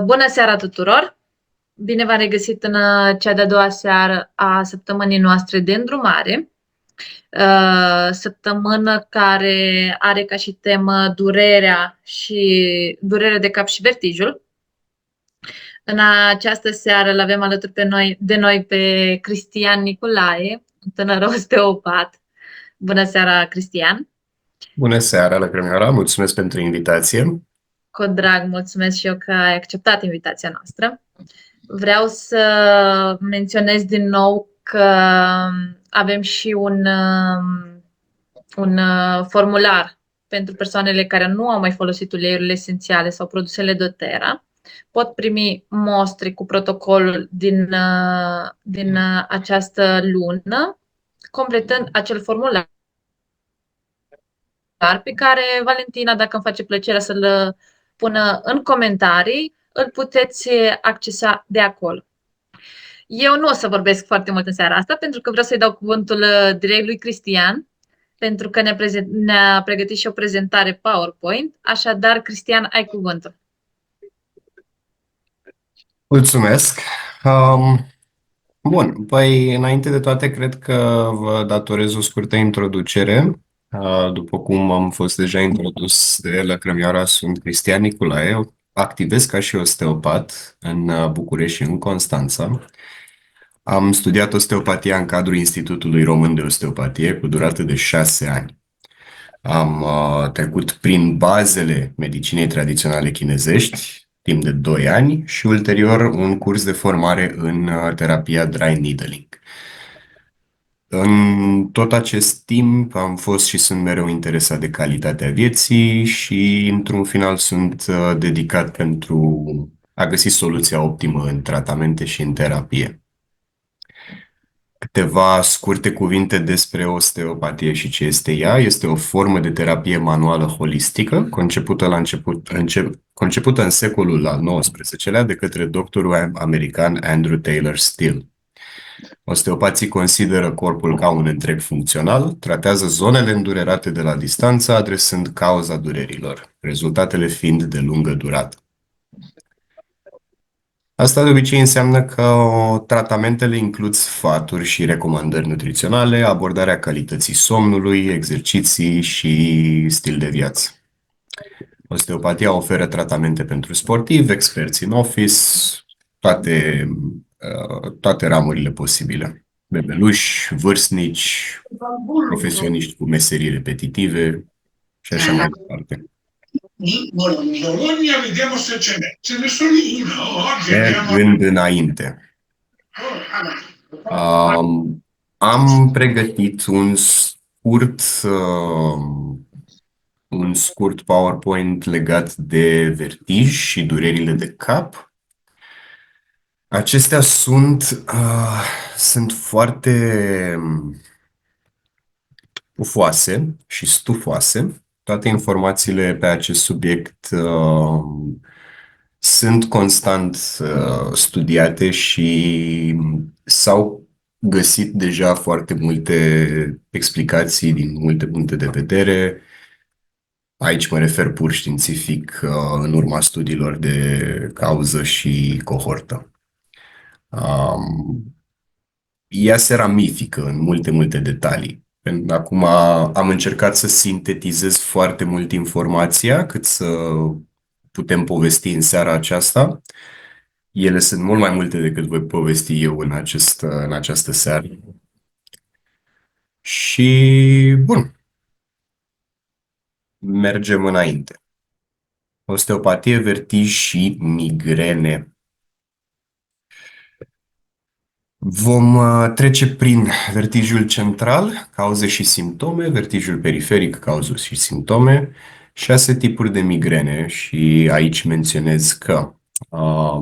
Bună seara tuturor! Bine v-am regăsit în cea de-a doua seară a săptămânii noastre de îndrumare. Săptămână care are ca și temă durerea de cap și vertijul. În această seară îl avem alături de noi pe Cristian Nicolae, un tânăr osteopat. Bună seara, Cristian! Bună seara, Lăcrămioara, mulțumesc pentru invitație. Cu drag, mulțumesc și eu că ai acceptat invitația noastră. Vreau să menționez din nou că avem și un formular pentru persoanele care nu au mai folosit uleiurile esențiale sau produsele doTERRA. Pot primi mostre cu protocolul din această lună, completând acel formular pe care Valentina, dacă îmi face plăcerea să-l pună în comentarii, îl puteți accesa de acolo. Eu nu o să vorbesc foarte mult în seara asta, pentru că vreau să-i dau cuvântul direct lui Cristian, pentru că ne-a pregătit și o prezentare PowerPoint. Așadar, Cristian, ai cuvântul. Mulțumesc. Bun, păi înainte de toate cred că vă datorez o scurtă introducere. După cum am fost deja introdus de Lăcrămioara, sunt Cristian Nicolae, activez ca și osteopat în București și în Constanța. Am studiat osteopatia în cadrul Institutului Român de Osteopatie cu durată de 6 ani. Am trecut prin bazele medicinei tradiționale chinezești timp de 2 ani și ulterior un curs de formare în terapia dry needling. În tot acest timp am fost și sunt mereu interesat de calitatea vieții și într-un final sunt dedicat pentru a găsi soluția optimă în tratamente și în terapie. Câteva scurte cuvinte despre osteopatie și ce este ea. Este o formă de terapie manuală holistică, concepută în secolul al XIX-lea de către doctorul american Andrew Taylor Still. Osteopații consideră corpul ca un întreg funcțional, tratează zonele îndurerate de la distanță, adresând cauza durerilor, rezultatele fiind de lungă durată. Asta de obicei înseamnă că tratamentele includ sfaturi și recomandări nutriționale, abordarea calității somnului, exerciții și stil de viață. Osteopatia oferă tratamente pentru sportivi, experți în office, toate ramurile posibile. Bebeluși, vârstnici, profesioniști cu meserii repetitive și așa mai departe. In Bologna vediamo se ce n'è. Ce ne sono una oggi. Mergând înainte. Am pregătit un scurt PowerPoint legat de vertij și durerile de cap. Acestea sunt foarte pufoase și stufoase. Toate informațiile pe acest subiect sunt constant studiate și s-au găsit deja foarte multe explicații din multe puncte de vedere. Aici mă refer pur științific în urma studiilor de cauză și cohortă. Ea se ramifică în multe detalii. Acum am încercat să sintetizez foarte mult informația cât să putem povesti în seara aceasta. Ele sunt mult mai multe decât voi povesti eu în această seară. Și, bun, mergem înainte. Osteopatie, vertij și migrene. Vom trece prin vertijul central, cauze și simptome, vertijul periferic, cauze și simptome, 6 tipuri de migrene și aici menționez că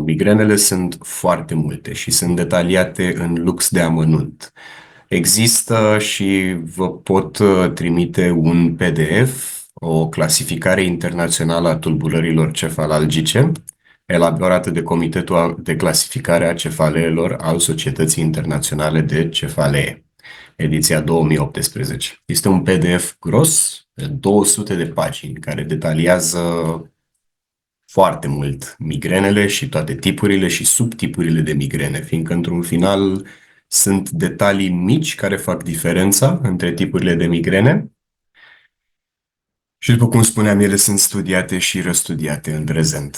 migrenele sunt foarte multe și sunt detaliate în lux de amănunt. Există și vă pot trimite un PDF, o clasificare internațională a tulburărilor cefalalgice, elaborată de Comitetul de Clasificare a Cefaleelor al Societății Internaționale de Cefalee, ediția 2018. Este un PDF gros, de 200 de pagini, care detaliază foarte mult migrenele și toate tipurile și subtipurile de migrene, fiindcă într-un final sunt detalii mici care fac diferența între tipurile de migrene și, după cum spuneam, ele sunt studiate și răstudiate în prezent.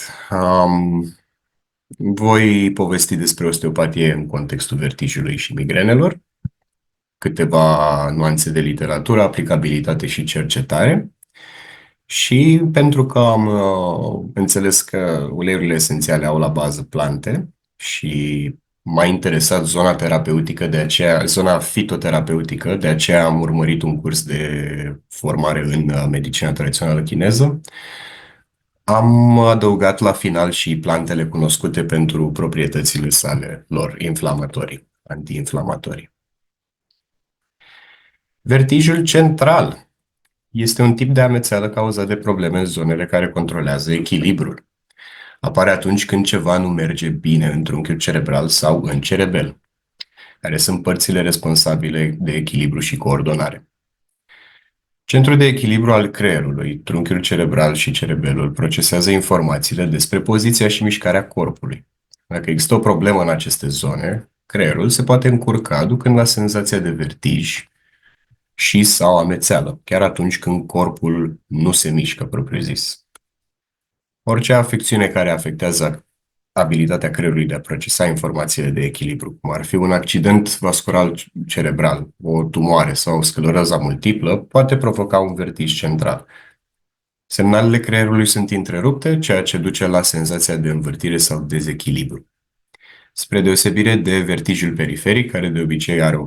Voi povesti despre osteopatie în contextul vertijului și migrenelor, câteva nuanțe de literatură, aplicabilitate și cercetare. Și pentru că am înțeles că uleiurile esențiale au la bază plante și m-a interesat zona terapeutică, zona fitoterapeutică, de aceea am urmărit un curs de formare în medicina tradițională chineză. Am adăugat la final și plantele cunoscute pentru proprietățile sale lor inflamatorii, antiinflamatorii. Vertijul central este un tip de amețeală cauzat de probleme în zonele care controlează echilibrul. Apare atunci când ceva nu merge bine în trunchiul cerebral sau în cerebel, care sunt părțile responsabile de echilibru și coordonare. Centrul de echilibru al creierului, trunchiul cerebral și cerebelul procesează informațiile despre poziția și mișcarea corpului. Dacă există o problemă în aceste zone, creierul se poate încurca, aducând la senzația de vertij și sau amețeală, chiar atunci când corpul nu se mișcă propriu-zis. Orice afecțiune care afectează abilitatea creierului de a procesa informațiile de echilibru, cum ar fi un accident vascular cerebral, o tumoare sau o scleroză multiplă, poate provoca un vertij central. Semnalele creierului sunt întrerupte, ceea ce duce la senzația de învârtire sau dezechilibru. Spre deosebire de vertijul periferic, care de obicei are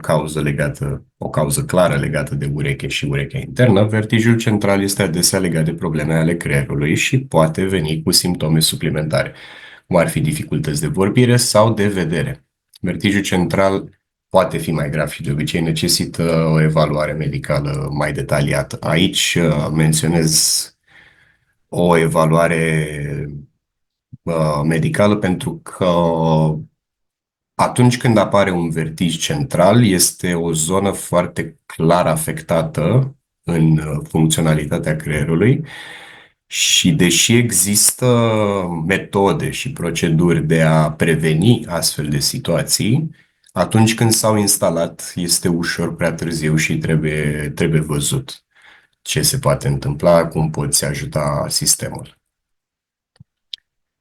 o cauză clară legată de ureche și urechea internă, vertijul central este adesea legat de probleme ale creierului și poate veni cu simptome suplimentare, cum ar fi dificultăți de vorbire sau de vedere. Vertijul central poate fi mai grav și de obicei necesită o evaluare medicală mai detaliată. Aici menționez o evaluare medicală pentru că atunci când apare un vertij central, este o zonă foarte clar afectată în funcționalitatea creierului și deși există metode și proceduri de a preveni astfel de situații, atunci când s-au instalat, este ușor prea târziu și trebuie văzut ce se poate întâmpla, cum poți ajuta sistemul.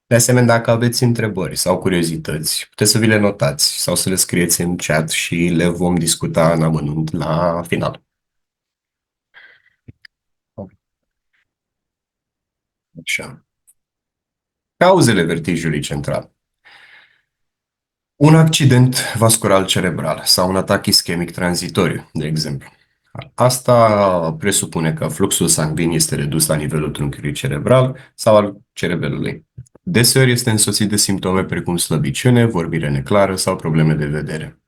De asemenea, dacă aveți întrebări sau curiozități, puteți să vi le notați sau să le scrieți în chat și le vom discuta în amănunt la final. Așa. Cauzele vertijului central. Un accident vascular cerebral sau un atac ischemic tranzitoriu, de exemplu. Asta presupune că fluxul sanguin este redus la nivelul trunchiului cerebral sau al cerebelului. Deseori este însoțit de simptome precum slăbiciune, vorbire neclară sau probleme de vedere.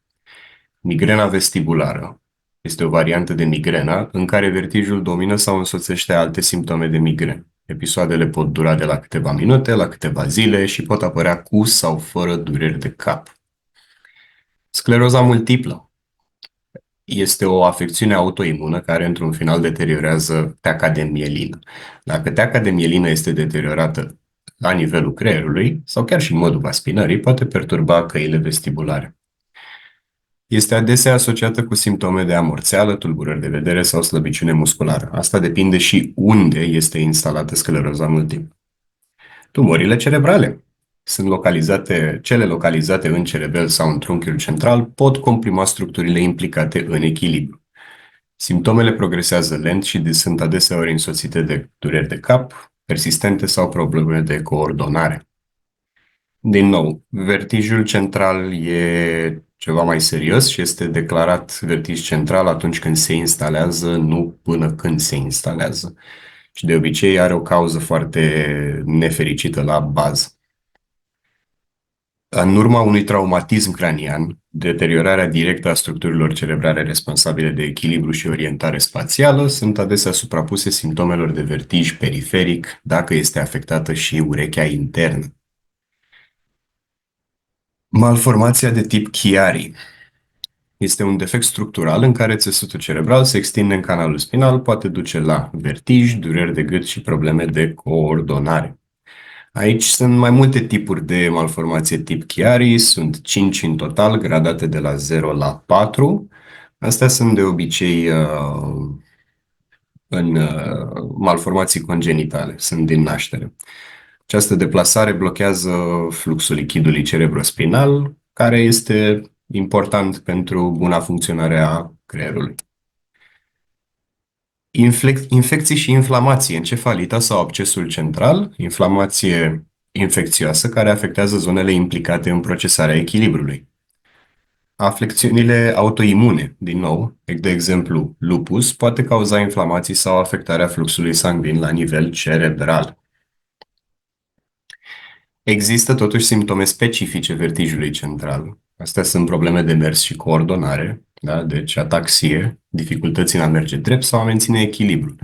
Migrena vestibulară este o variantă de migrenă în care vertijul domină sau însoțește alte simptome de migrenă. Episoadele pot dura de la câteva minute la câteva zile și pot apărea cu sau fără dureri de cap. Scleroza multiplă este o afecțiune autoimună care într-un final deteriorează teaca de mielină. Dacă teaca de mielină este deteriorată la nivelul creierului sau chiar și în modul spinării, poate perturba căile vestibulare. Este adesea asociată cu simptome de amorțeală, tulburări de vedere sau slăbiciune musculară. Asta depinde și unde este instalată scleroza multiplă. Tumorile cerebrale cele localizate în cerebel sau în trunchiul central pot comprima structurile implicate în echilibru. Simptomele progresează lent și sunt adeseori însoțite de dureri de cap, persistente sau probleme de coordonare. Din nou, vertijul central e ceva mai serios și este declarat vertij central atunci când se instalează, nu până când se instalează. Și de obicei are o cauză foarte nefericită la bază. În urma unui traumatism cranian, deteriorarea directă a structurilor cerebrale responsabile de echilibru și orientare spațială sunt adesea suprapuse simptomelor de vertij periferic dacă este afectată și urechea internă. Malformația de tip Chiari este un defect structural în care țesutul cerebral se extinde în canalul spinal, poate duce la vertij, dureri de gât și probleme de coordonare. Aici sunt mai multe tipuri de malformație tip Chiari, sunt 5 în total, gradate de la 0 la 4. Astea sunt de obicei în malformații congenitale, sunt din naștere. Această deplasare blochează fluxul lichidului cerebrospinal, care este important pentru buna funcționare a creierului. Infecții și inflamație, encefalita sau abscesul central, inflamație infecțioasă care afectează zonele implicate în procesarea echilibrului. Afecțiunile autoimune, din nou, de exemplu, lupus, poate cauza inflamații sau afectarea fluxului sanguin la nivel cerebral. Există totuși simptome specifice vertijului central. Astea sunt probleme de mers și coordonare, da? Deci ataxie, dificultăți în a merge drept sau a menține echilibru.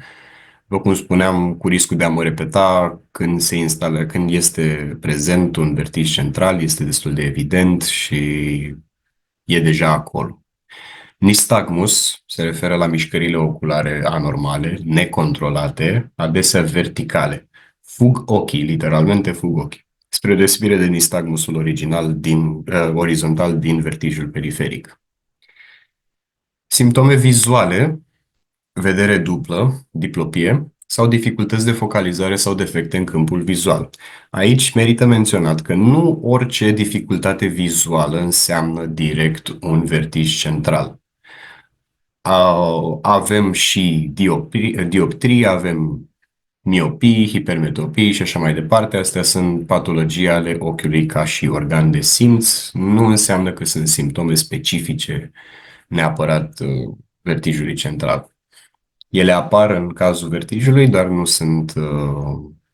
După cum spuneam, cu riscul de a mă repeta, când se instală, când este prezent un vertij central, este destul de evident și e deja acolo. Nistagmus se referă la mișcările oculare anormale, necontrolate, adesea verticale. Fug ochii, literalmente fug ochii, spre deosebire de nistagmusul original orizontal din vertijul periferic. Simptome vizuale, vedere dublă, diplopie, sau dificultăți de focalizare sau defecte în câmpul vizual. Aici merită menționat că nu orice dificultate vizuală înseamnă direct un vertij central. Avem și dioptrii, avem miopii, hipermetropii și așa mai departe. Astea sunt patologii ale ochiului ca și organ de simț. Nu înseamnă că sunt simptome specifice neapărat vertijului central. Ele apar în cazul vertijului, dar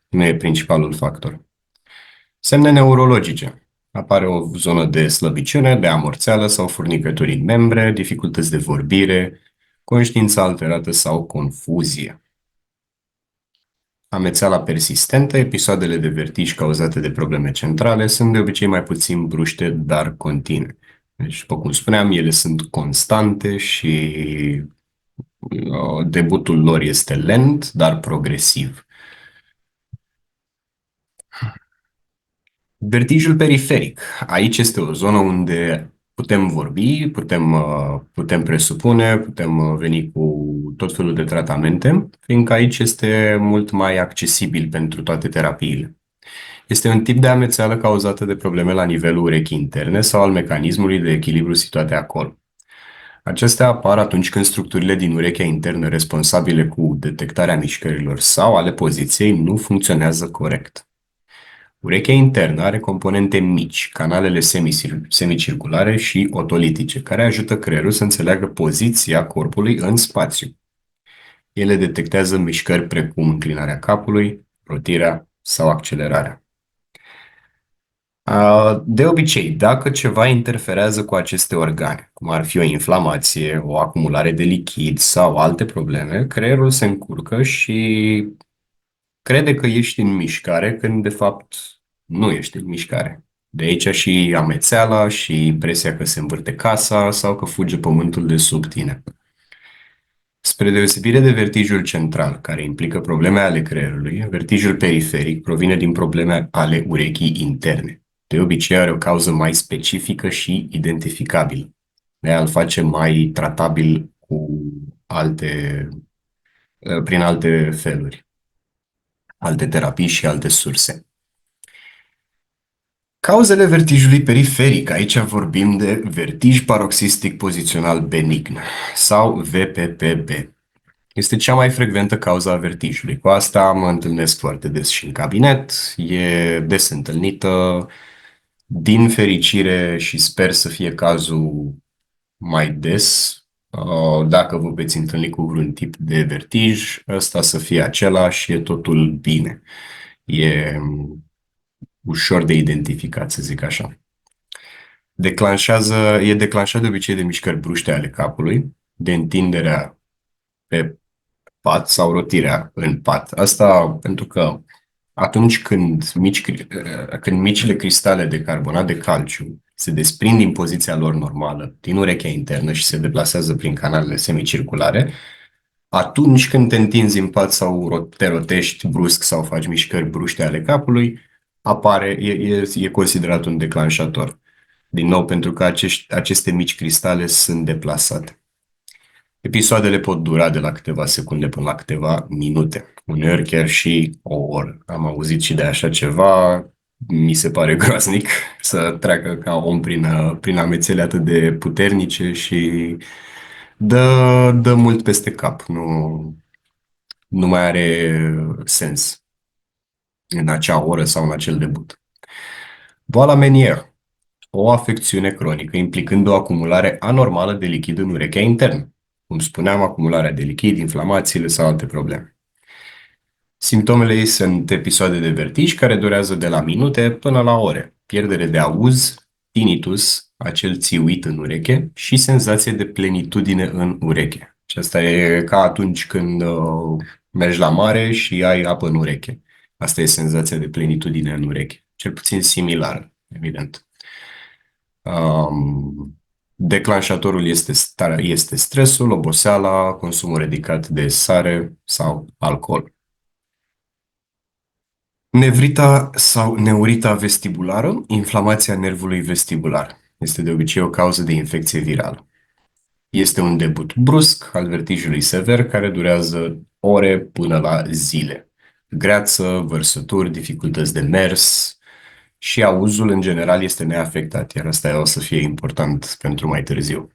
nu e principalul factor. Semne neurologice. Apare o zonă de slăbiciune, de amorțeală sau furnicături în membre, dificultăți de vorbire, conștiință alterată sau confuzie. Amețeala persistentă, episoadele de vertij cauzate de probleme centrale sunt de obicei mai puțin bruște, dar continue. Deci, după cum spuneam, ele sunt constante și debutul lor este lent, dar progresiv. Vertijul periferic. Aici este o zonă unde putem vorbi, putem presupune, putem veni cu tot felul de tratamente, fiindcă aici este mult mai accesibil pentru toate terapiile. Este un tip de amețeală cauzată de probleme la nivelul urechii interne sau al mecanismului de echilibru situate acolo. Acestea apar atunci când structurile din urechea internă responsabile cu detectarea mișcărilor sau ale poziției nu funcționează corect. Urechea internă are componente mici, canalele semicirculare și otolitice, care ajută creierul să înțeleagă poziția corpului în spațiu. Ele detectează mișcări precum înclinarea capului, rotirea sau accelerarea. De obicei, dacă ceva interferează cu aceste organe, cum ar fi o inflamație, o acumulare de lichid sau alte probleme, creierul se încurcă și crede că ești în mișcare, când de fapt nu ești în mișcare. De aici și amețeala și impresia că se învârte casa sau că fuge pământul de sub tine. Spre deosebire de vertijul central, care implică probleme ale creierului, vertijul periferic provine din probleme ale urechii interne. De obicei are o cauză mai specifică și identificabilă. De-aia îl face mai tratabil prin alte feluri, alte terapii și alte surse. Cauzele vertijului periferic. Aici vorbim de vertij paroxistic pozițional benign sau VPPB. Este cea mai frecventă cauză a vertijului. Cu asta mă întâlnesc foarte des și în cabinet. E des întâlnită. Din fericire și sper să fie cazul mai des, dacă vă veți întâlni cu vreun tip de vertij, ăsta să fie același și e totul bine. E ușor de identificat, să zic așa. E declanșat de obicei de mișcări bruște ale capului, de întinderea pe pat sau rotirea în pat. Asta pentru că atunci când micile cristale de carbonat de calciu se desprind din poziția lor normală, din urechea internă și se deplasează prin canalele semicirculare, atunci când te întinzi în pat sau te rotești brusc sau faci mișcări bruște ale capului, apare, e considerat un declanșator. Din nou, pentru că aceste mici cristale sunt deplasate. Episoadele pot dura de la câteva secunde până la câteva minute, uneori chiar și o oră. Am auzit și de așa ceva, mi se pare groaznic să treacă ca om prin amețele atât de puternice și dă mult peste cap. Nu mai are sens în acea oră sau în acel debut. Boala Meniere, o afecțiune cronică implicând o acumulare anormală de lichid în urechea internă. Cum spuneam, acumularea de lichid, inflamațiile sau alte probleme. Simptomele ei sunt episoade de vertij care durează de la minute până la ore, pierdere de auz, tinnitus, acel țiuit în ureche și senzație de plenitudine în ureche. Și asta e ca atunci când mergi la mare și ai apă în ureche. Asta e senzația de plenitudine în ureche. Cel puțin similară, evident. Declanșatorul este stresul, oboseala, consumul ridicat de sare sau alcool. Nevrita sau neurita vestibulară, inflamația nervului vestibular. Este de obicei o cauză de infecție virală. Este un debut brusc al vertijului sever care durează ore până la zile. Greață, vărsături, dificultăți de mers și auzul în general este neafectat, iar asta o să fie important pentru mai târziu.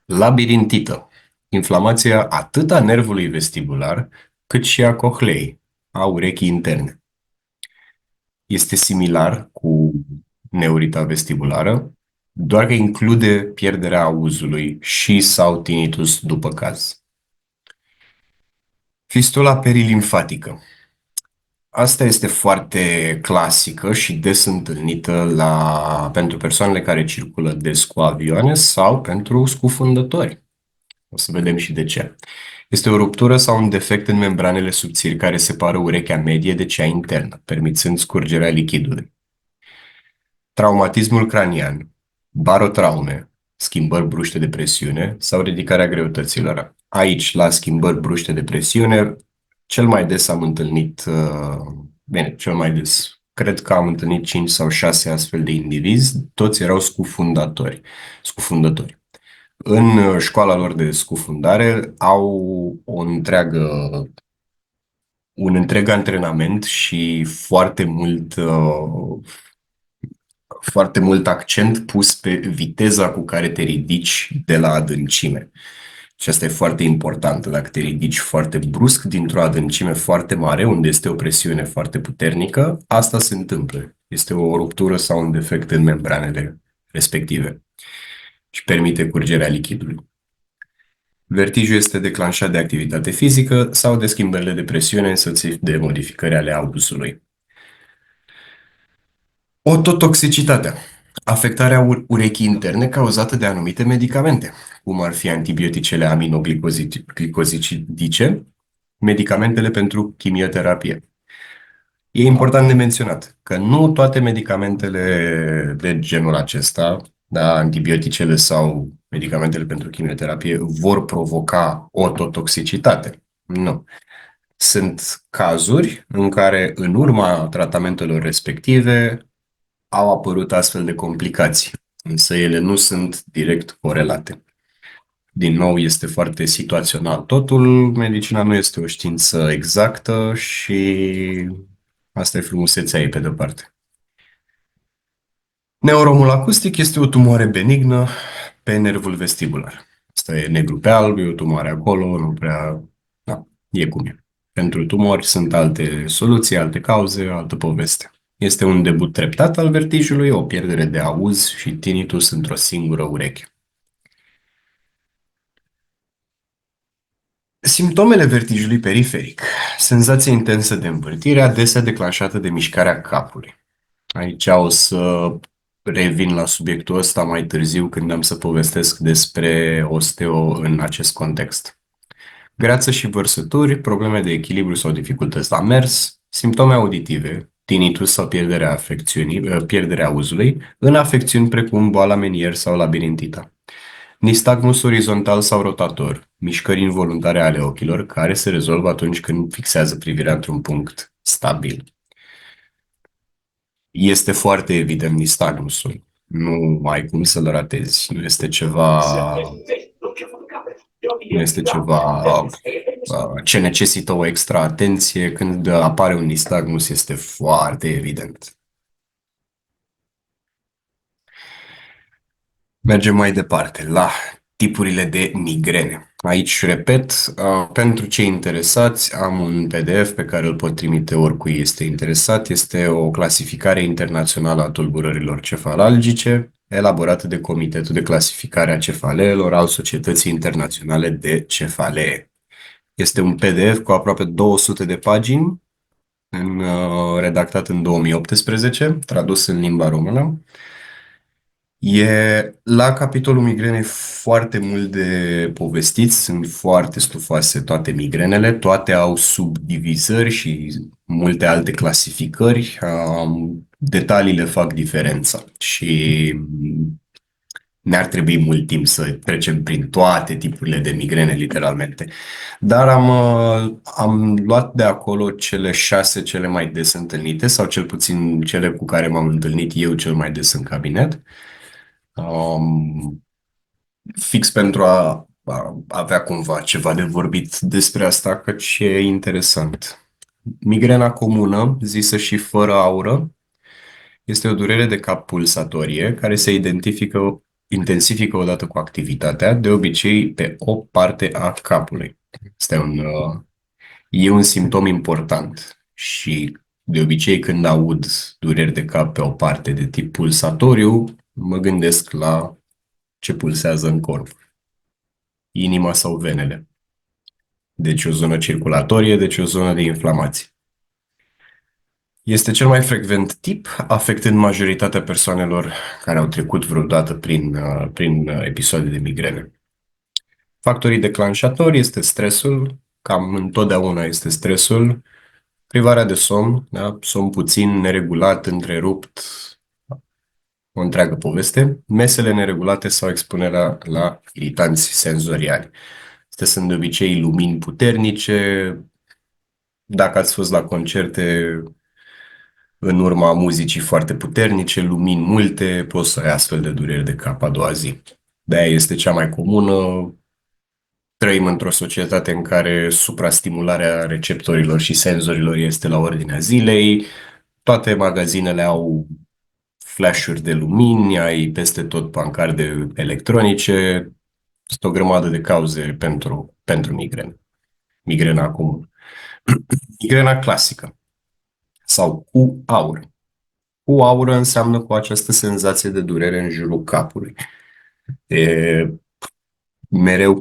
Labirintită. Inflamația atât a nervului vestibular cât și a cochleei, a urechii interne. Este similar cu neurita vestibulară, doar că include pierderea auzului și sau tinnitus după caz. Fistula perilimfatică. Asta este foarte clasică și des întâlnită pentru persoanele care circulă des cu avioane sau pentru scufundători. O să vedem și de ce. Este o ruptură sau un defect în membranele subțiri care separă urechea medie de cea internă, permițând scurgerea lichidului. Traumatismul cranian, barotraume, schimbări bruște de presiune sau ridicarea greutăților. Aici, la schimbări bruște de presiune, cel mai des am întâlnit, cel mai des, cred că am întâlnit 5 sau 6 astfel de indivizi, toți erau scufundători. În școala lor de scufundare au un întreg antrenament și foarte mult accent pus pe viteza cu care te ridici de la adâncime. Și asta e foarte important. Dacă te ridici foarte brusc dintr-o adâncime foarte mare, unde este o presiune foarte puternică, asta se întâmplă. Este o ruptură sau un defect în membranele respective și permite curgerea lichidului. Vertijul este declanșat de activitate fizică sau de schimbările de presiune însoțite de modificări ale auzului. Ototoxicitatea. Afectarea urechii interne cauzată de anumite medicamente, cum ar fi antibioticele aminoglicozidice, medicamentele pentru chimioterapie. E important de menționat că nu toate medicamentele de genul acesta, da, antibioticele sau medicamentele pentru chimioterapie, vor provoca ototoxicitate. Nu. Sunt cazuri în care, în urma tratamentelor respective, au apărut astfel de complicații, însă ele nu sunt direct corelate. Din nou, este foarte situațional totul, medicina nu este o știință exactă și asta e frumusețea ei pe de-o parte. Neuromul acustic este o tumoare benignă pe nervul vestibular. Asta e negru pe alb, e o tumoare acolo, nu prea... Da, e cum e. Pentru tumori sunt alte soluții, alte cauze, altă poveste. Este un debut treptat al vertijului, o pierdere de auz și tinnitus într-o singură ureche. Simptomele vertijului periferic. Senzație intensă de învârtire, adesea declanșată de mișcarea capului. Aici o să revin la subiectul ăsta mai târziu când am să povestesc despre osteo în acest context. Greață și vărsături, probleme de echilibru sau dificultăți la mers, simptome auditive, tinnitus sau pierderea auzului, în afecțiuni precum boala Meniere sau labirintita. Nistagmus orizontal sau rotator, mișcări involuntare ale ochilor, care se rezolvă atunci când fixează privirea într-un punct stabil. Este foarte evident nistagmusul. Nu ai cum să-l ratezi. Nu este ceva ce necesită o extra atenție. Când apare un nistagmus, este foarte evident. Mergem mai departe la tipurile de migrene. Aici, repet, pentru cei interesați, am un PDF pe care îl pot trimite oricui este interesat. Este o clasificare internațională a tulburărilor cefalalgice, elaborată de Comitetul de Clasificare a Cefaleelor al Societății Internaționale de Cefalee. Este un PDF cu aproape 200 de pagini, redactat în 2018, tradus în limba română. La capitolul migrene foarte mult de povestit, sunt foarte stufoase toate migrenele, toate au subdivizări și multe alte clasificări. Detaliile fac diferența și ne-ar trebui mult timp să trecem prin toate tipurile de migrene, literalmente. Dar am luat de acolo cele 6 cele mai des întâlnite, sau cel puțin cele cu care m-am întâlnit eu cel mai des în cabinet. Fix pentru a avea cumva ceva de vorbit despre asta, căci e interesant. Migrena comună, zisă și fără aură, este o durere de cap pulsatorie care se intensifică odată cu activitatea, de obicei pe o parte a capului. E un simptom important și de obicei când aud dureri de cap pe o parte de tip pulsatoriu, mă gândesc la ce pulsează în corp, inima sau venele. Deci o zonă circulatorie, deci o zonă de inflamație. Este cel mai frecvent tip, afectând majoritatea persoanelor care au trecut vreodată prin episoade de migrene. Factorii declanșatori este stresul, cam întotdeauna este stresul, privarea de somn, da? Somn puțin, neregulat, întrerupt, o întreagă poveste, mesele neregulate sau expunerea la iritanți senzoriali. Astea sunt de obicei lumini puternice. Dacă ați fost la concerte în urma muzicii foarte puternice, lumini multe, poți să ai astfel de dureri de cap a doua zi. De-aia este cea mai comună. Trăim într-o societate în care suprastimularea receptorilor și senzorilor este la ordinea zilei. Toate magazinele au flash-uri de lumini, ai peste tot pancarde electronice. Sunt o grămadă de cauze pentru migrenă. Migrena comună. Migrena clasică sau cu aură. Cu aură înseamnă cu această senzație de durere în jurul capului. Mereu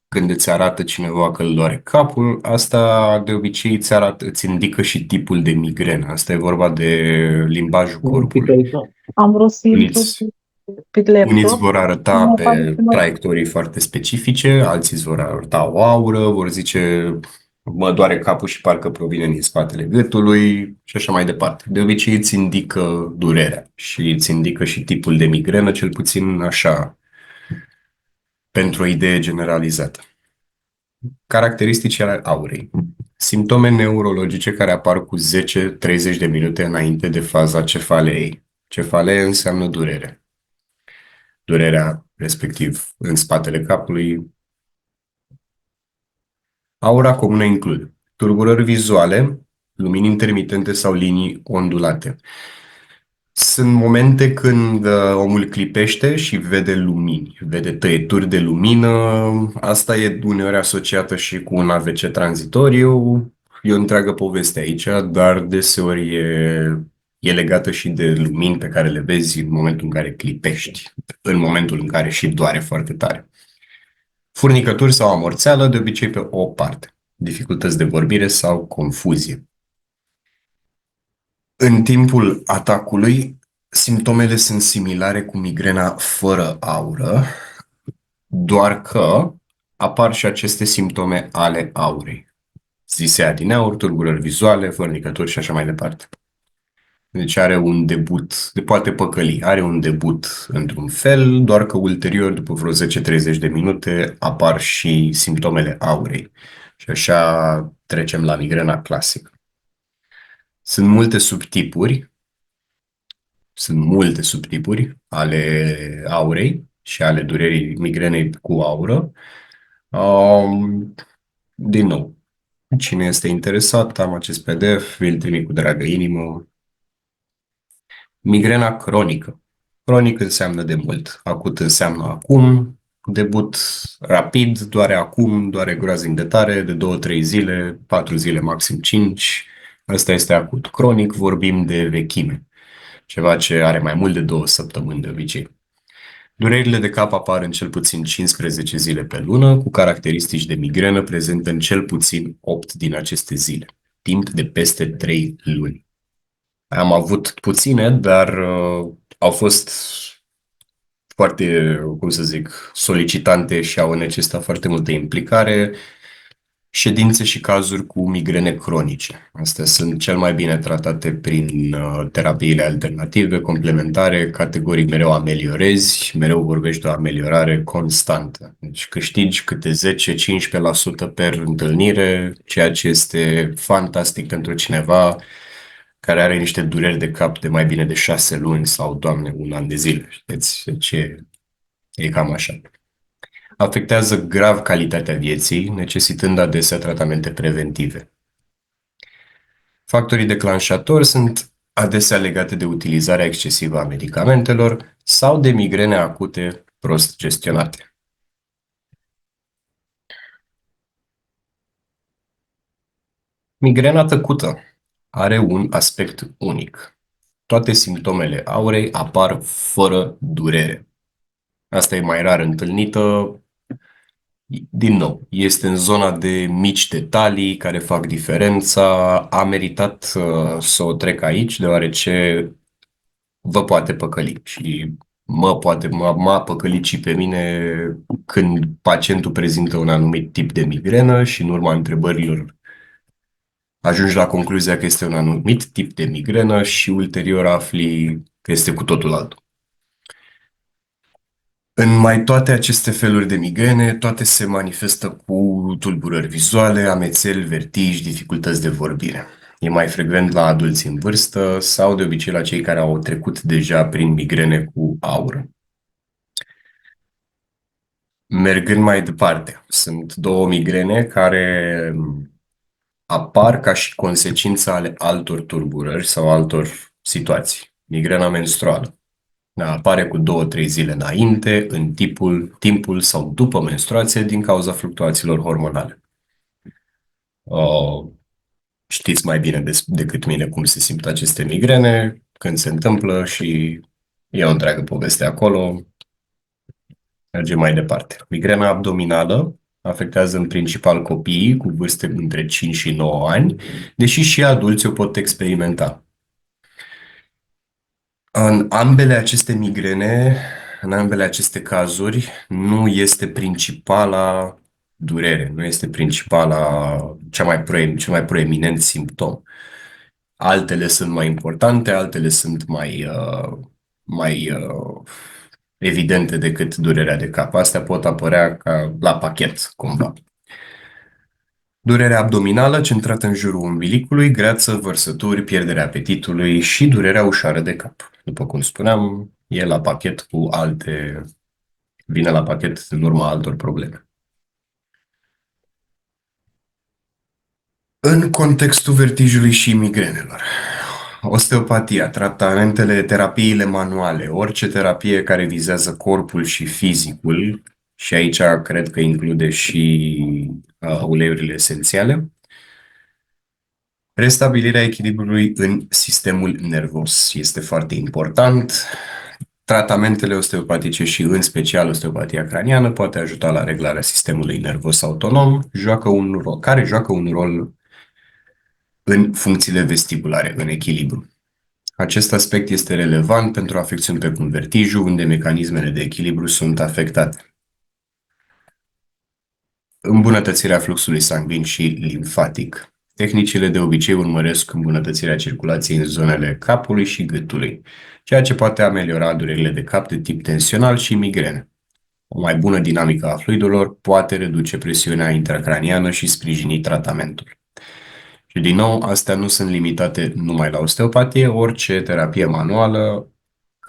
când îți arată cineva că îl doare capul, asta de obicei îți indică și tipul de migrenă. Asta e vorba de limbajul corpului. Am vrut să intru pe Unii îți laptop. vor arăta pe traiectorii foarte specifice, alții îți vor arăta o aură, vor zice mă doare capul și parcă provine din spatele gâtului și așa mai departe. De obicei îți indică durerea și îți indică și tipul de migrenă, cel puțin așa, pentru o idee generalizată. Caracteristici ale aurei. Simptome neurologice care apar cu 10-30 de minute înainte de faza cefaleei. Cefalee înseamnă durere. Durerea, respectiv, în spatele capului. Aura comună include tulburări vizuale, lumini intermitente sau linii ondulate. Sunt momente când omul clipește și vede lumini, vede tăieturi de lumină. Asta e uneori asociată și cu un AVC tranzitoriu. E o întreagă poveste aici, dar deseori e legată și de lumini pe care le vezi în momentul în care clipești, în momentul în care și doare foarte tare. Furnicături sau amorțeală, de obicei pe o parte. Dificultăți de vorbire sau confuzie. În timpul atacului, simptomele sunt similare cu migrena fără aură, doar că apar și aceste simptome ale aurei. Zise adineauri, tulburări vizuale, fărnicături și așa mai departe. Deci are un debut, poate păcăli, are un debut într-un fel, doar că ulterior, după vreo 10-30 de minute, apar și simptomele aurei. Și așa trecem la migrena clasică. Sunt multe subtipuri, Sunt multe subtipuri ale aurei și ale durerii migrenei cu aură. Din nou, cine este interesat, am acest PDF, vi-l trimit cu dragă inimă. Migrena cronică. Cronic înseamnă de mult, acut înseamnă acum, debut rapid, doare acum, doare groaznic de tare, de 2-3 zile, 4 zile, maxim 5. Asta este acut. Cronic vorbim de vechime, ceva ce are mai mult de 2 săptămâni de obicei. Durerile de cap apar în cel puțin 15 zile pe lună, cu caracteristici de migrenă prezente în cel puțin 8 din aceste zile, timp de peste 3 luni. Am avut puține, dar au fost foarte, cum să zic, solicitante și au necesitat foarte multă implicare, ședințe și cazuri cu migrene cronice. Astea sunt cel mai bine tratate prin terapiile alternative, complementare, categoric mereu ameliorezi, mereu vorbești de o ameliorare constantă. Deci câștigi câte 10-15% per întâlnire, ceea ce este fantastic pentru cineva care are niște dureri de cap de mai bine de 6 luni sau, Doamne, un an de zile. Știți? Deci e cam așa. Afectează grav calitatea vieții, necesitând adesea tratamente preventive. Factorii declanșatori sunt adesea legate de utilizarea excesivă a medicamentelor sau de migrene acute prost gestionate. Migrena tăcută are un aspect unic. Toate simptomele aurei apar fără durere. Asta e mai rar întâlnită. Din nou, este în zona de mici detalii care fac diferența. A meritat să o trec aici, deoarece vă poate păcăli și m-a păcălit și pe mine când pacientul prezintă un anumit tip de migrenă și în urma întrebărilor ajungi la concluzia că este un anumit tip de migrenă și ulterior afli că este cu totul altul. În mai toate aceste feluri de migrene, toate se manifestă cu tulburări vizuale, amețeli, vertigi, dificultăți de vorbire. E mai frecvent la adulți în vârstă sau de obicei la cei care au trecut deja prin migrene cu aură. Mergând mai departe, sunt două migrene care apar ca și consecință ale altor tulburări sau altor situații. Migrena menstruală. Apare cu 2-3 zile înainte, în timpul sau după menstruație din cauza fluctuațiilor hormonale. Știți mai bine decât mine cum se simt aceste migrene, când se întâmplă și e o întreagă poveste acolo. Mergem mai departe. Migrena abdominală afectează în principal copiii cu vârste între 5 și 9 ani, deși și adulții o pot experimenta. În ambele aceste migrene, în ambele aceste cazuri, nu este principala durere, nu este cel mai proeminent simptom. Altele sunt mai importante, altele sunt mai evidente decât durerea de cap. Astea pot apărea ca la pachet, cumva. Durerea abdominală centrată în jurul umbilicului, greață, vărsături, pierderea apetitului și durerea ușoară de cap. După cum spuneam, vine la pachet în urma altor probleme. În contextul vertijului și migrenelor, osteopatia, tratamentele, terapiile manuale, orice terapie care vizează corpul și fizicul, și aici cred că include și uleiurile esențiale, restabilirea echilibrului în sistemul nervos este foarte important. Tratamentele osteopatice și în special osteopatia craniană poate ajuta la reglarea sistemului nervos autonom, care joacă un rol în funcțiile vestibulare, în echilibru. Acest aspect este relevant pentru afecțiuni precum vertijul, unde mecanismele de echilibru sunt afectate. Îmbunătățirea fluxului sanguin și limfatic. Tehnicile de obicei urmăresc îmbunătățirea circulației în zonele capului și gâtului, ceea ce poate ameliora durerile de cap de tip tensional și migrene. O mai bună dinamică a fluidurilor poate reduce presiunea intracraniană și sprijini tratamentul. Și din nou, astea nu sunt limitate numai la osteopatie, orice terapie manuală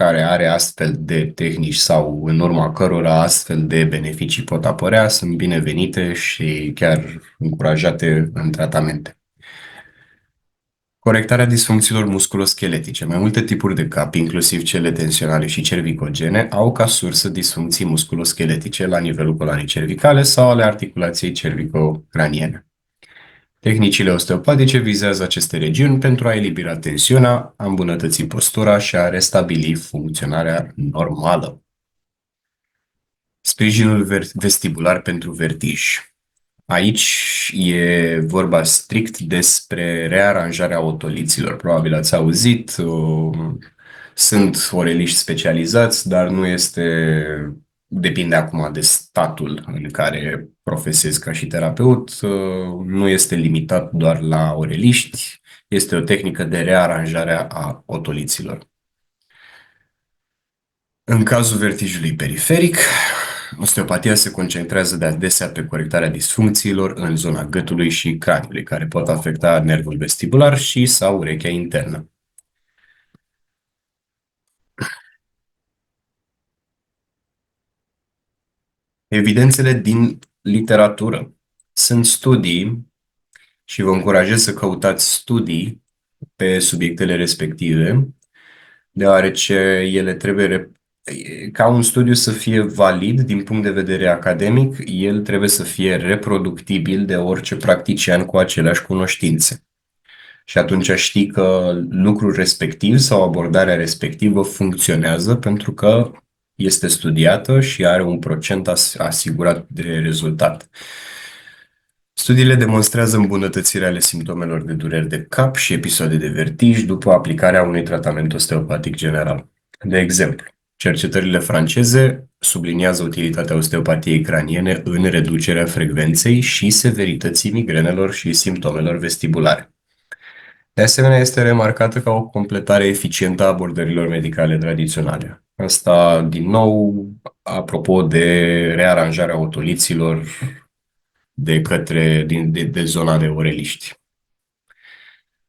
care are astfel de tehnici sau în urma cărora astfel de beneficii pot apărea sunt binevenite și chiar încurajate în tratamente. Corectarea disfuncțiilor musculoscheletice. Mai multe tipuri de cap, inclusiv cele tensionale și cervicogene, au ca sursă disfuncții musculoscheletice la nivelul coloanei cervicale sau ale articulației cervico-craniene. Tehnicile osteopatice vizează aceste regiuni pentru a elibera tensiunea, a îmbunătăți postura și a restabili funcționarea normală. Sprijinul vestibular pentru vertij. Aici e vorba strict despre rearanjarea otoliților. Probabil ați auzit, sunt oreliști specializați, dar nu este, depinde acum de statul în care profesezi ca și terapeut, nu este limitat doar la oreliști, este o tehnică de rearanjare a otoliților. În cazul vertijului periferic, osteopatia se concentrează de adesea pe corectarea disfuncțiilor în zona gâtului și craniului, care pot afecta nervul vestibular și sau urechea internă. Evidențele din literatură. Sunt studii și vă încurajez să căutați studii pe subiectele respective, deoarece ele trebuie, ca un studiu să fie valid din punct de vedere academic, el trebuie să fie reproductibil de orice practician cu aceleași cunoștințe. Și atunci știi că lucrul respectiv sau abordarea respectivă funcționează pentru că este studiată și are un procent asigurat de rezultat. Studiile demonstrează îmbunătățirea ale simptomelor de dureri de cap și episoade de vertij după aplicarea unui tratament osteopatic general. De exemplu, cercetările franceze subliniază utilitatea osteopatiei craniene în reducerea frecvenței și severității migrenelor și simptomelor vestibulare. De asemenea, este remarcată ca o completare eficientă a abordărilor medicale tradiționale. Asta, din nou, apropo de rearanjarea otoliților de zona de oreliști.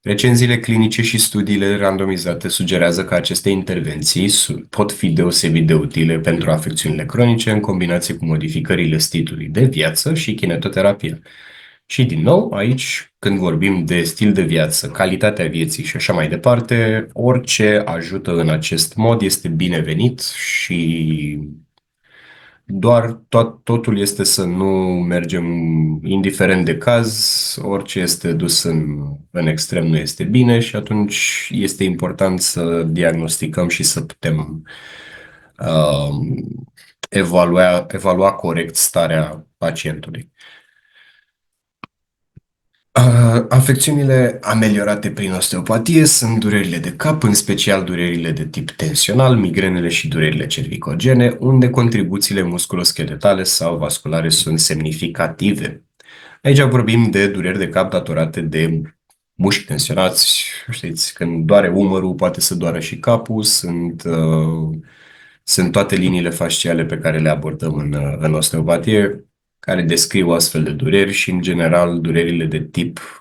Recenziile clinice și studiile randomizate sugerează că aceste intervenții pot fi deosebit de utile pentru afecțiunile cronice în combinație cu modificările stilului de viață și kinetoterapia. Și din nou, aici, când vorbim de stil de viață, calitatea vieții și așa mai departe, orice ajută în acest mod este binevenit și doar totul este să nu mergem indiferent de caz, orice este dus în extrem nu este bine și atunci este important să diagnosticăm și să putem evalua corect starea pacientului. Afecțiunile ameliorate prin osteopatie sunt durerile de cap, în special durerile de tip tensional, migrenele și durerile cervicogene, unde contribuțiile musculoscheletale sau vasculare sunt semnificative. Aici vorbim de dureri de cap datorate de mușchi tensionați, știți, când doare umărul, poate să doară și capul, sunt toate liniile fasciale pe care le abordăm în osteopatie, care descriu astfel de dureri și, în general, durerile de tip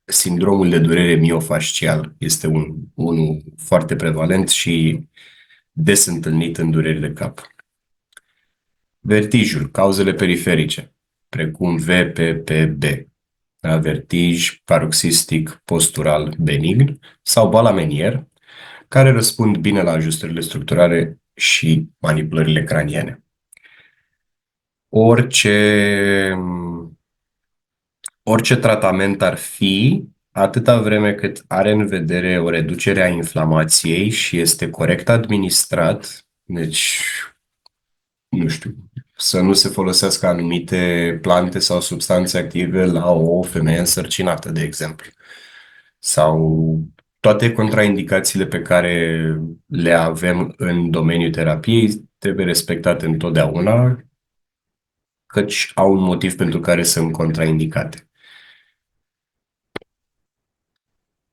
sindromul de durere miofascial este unul foarte prevalent și des întâlnit în dureri de cap. Vertijul, cauzele periferice, precum VPPB, vertij paroxistic postural benign sau balamenier, care răspund bine la ajustările structurale și manipulările craniene. Orice tratament ar fi, atâta vreme cât are în vedere o reducere a inflamației și este corect administrat, deci, nu știu, să nu se folosească anumite plante sau substanțe active la o femeie însărcinată, de exemplu. Sau toate contraindicațiile pe care le avem în domeniul terapiei trebuie respectate întotdeauna, căci au un motiv pentru care sunt contraindicate.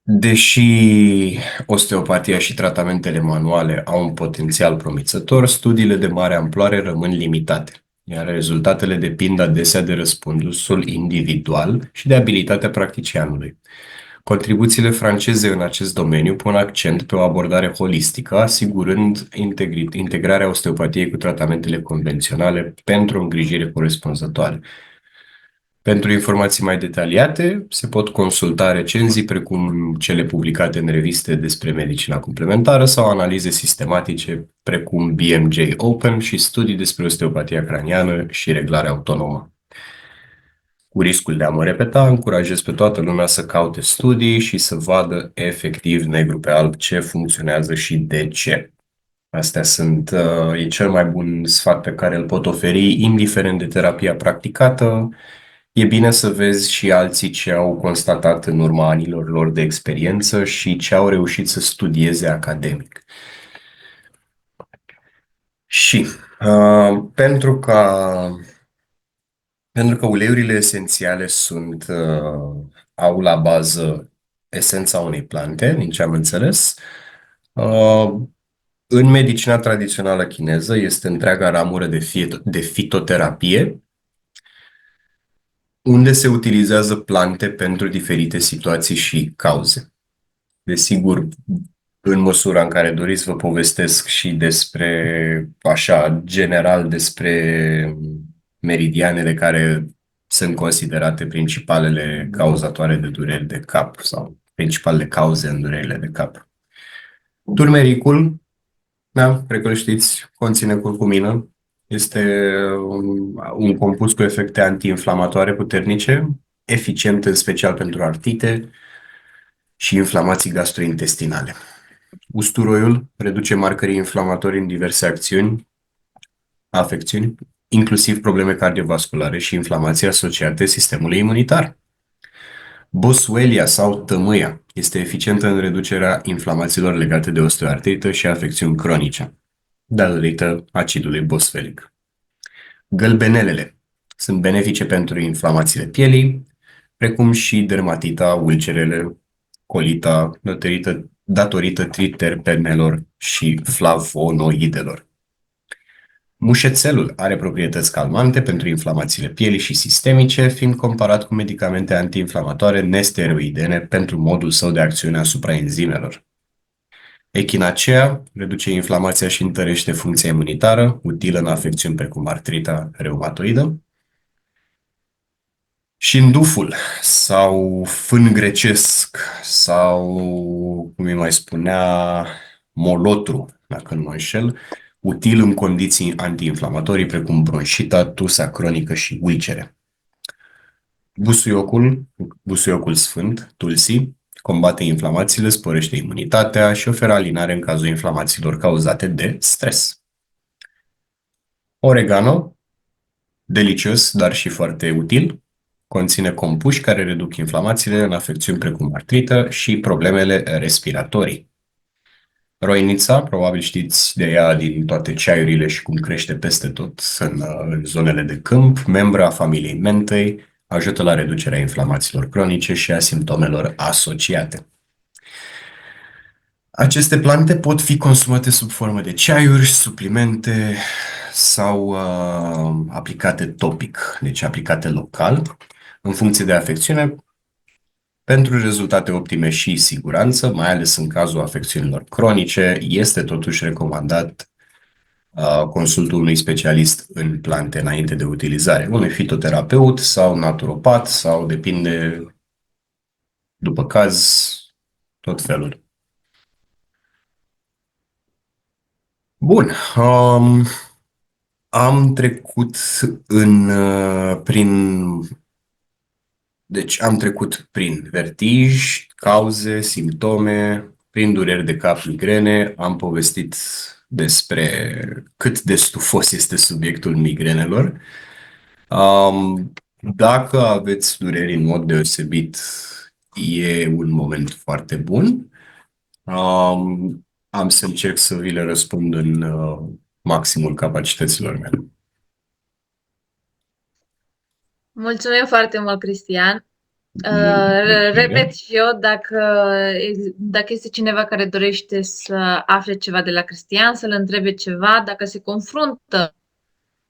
Deși osteopatia și tratamentele manuale au un potențial promițător, studiile de mare amploare rămân limitate, iar rezultatele depind adesea de răspunsul individual și de abilitatea practicianului. Contribuțiile franceze în acest domeniu pun accent pe o abordare holistică, asigurând integrarea osteopatiei cu tratamentele convenționale pentru o îngrijire corespunzătoare. Pentru informații mai detaliate, se pot consulta recenzii precum cele publicate în reviste despre medicina complementară sau analize sistematice precum BMJ Open și studii despre osteopatia craniană și reglarea autonomă. Cu riscul de a mă repeta, încurajez pe toată lumea să caute studii și să vadă efectiv negru pe alb ce funcționează și de ce. Astea sunt, e cel mai bun sfat pe care îl pot oferi, indiferent de terapia practicată. E bine să vezi și alții ce au constatat în urma anilor lor de experiență și ce au reușit să studieze academic. Și pentru că uleiurile esențiale au la bază esența unei plante, din ce am înțeles, în medicina tradițională chineză este întreaga ramură de fitoterapie, unde se utilizează plante pentru diferite situații și cauze. Desigur, în măsura în care doriți, vă povestesc și despre, așa, general, despre meridianele care sunt considerate principalele cauzatoare de dureri de cap sau principalele cauze în durerile de cap. Turmericul, da, cred că știți, conține curcumină. Este un compus cu efecte antiinflamatoare puternice, eficient în special pentru artrite și inflamații gastrointestinale. Usturoiul reduce marcării inflamatorii în diverse afecțiuni, inclusiv probleme cardiovasculare și inflamații asociate sistemului imunitar. Boswellia sau tămâia este eficientă în reducerea inflamațiilor legate de osteoartrită și afecțiuni cronice, datorită acidului boswellic. Gălbenelele sunt benefice pentru inflamațiile pielii, precum și dermatita, ulcerele, colita, datorită triterpenelor și flavonoidelor. Mușețelul are proprietăți calmante pentru inflamațiile pielii și sistemice, fiind comparat cu medicamente antiinflamatoare nesteroidene pentru modul său de acțiune asupra enzimelor. Echinacea reduce inflamația și întărește funcția imunitară, utilă în afecțiuni precum artrita reumatoidă. Și înduful sau fân grecesc sau, cum îi mai spunea, molotru, dacă nu mă înșel, util în condiții antiinflamatorii precum bronșita, tusa cronică și ulcere. Busuiocul sfânt, tulsi, combate inflamațiile, sporește imunitatea și oferă alinare în cazul inflamațiilor cauzate de stres. Oregano, delicios, dar și foarte util, conține compuși care reduc inflamațiile în afecțiuni precum artrită și problemele respiratorii. Roinița, probabil știți de ea din toate ceaiurile și cum crește peste tot în zonele de câmp, membra familiei mentei, ajută la reducerea inflamațiilor cronice și a simptomelor asociate. Aceste plante pot fi consumate sub formă de ceaiuri, suplimente sau aplicate topic, deci aplicate local, în funcție de afecțiune, pentru rezultate optime și siguranță, mai ales în cazul afecțiunilor cronice, este totuși recomandat consultul unui specialist în plante înainte de utilizare, unui fitoterapeut sau naturopat sau depinde, după caz, tot felul. Bun, am trecut am trecut prin vertij, cauze, simptome, prin dureri de cap, migrene, am povestit despre cât de stufos este subiectul migrenelor. Dacă aveți dureri în mod deosebit, e un moment foarte bun. Am să încerc să vi le răspund în maximul capacităților mele. Mulțumim foarte mult, Cristian. Repet și eu, dacă este cineva care dorește să afle ceva de la Cristian, să-l întrebe ceva, dacă se confruntă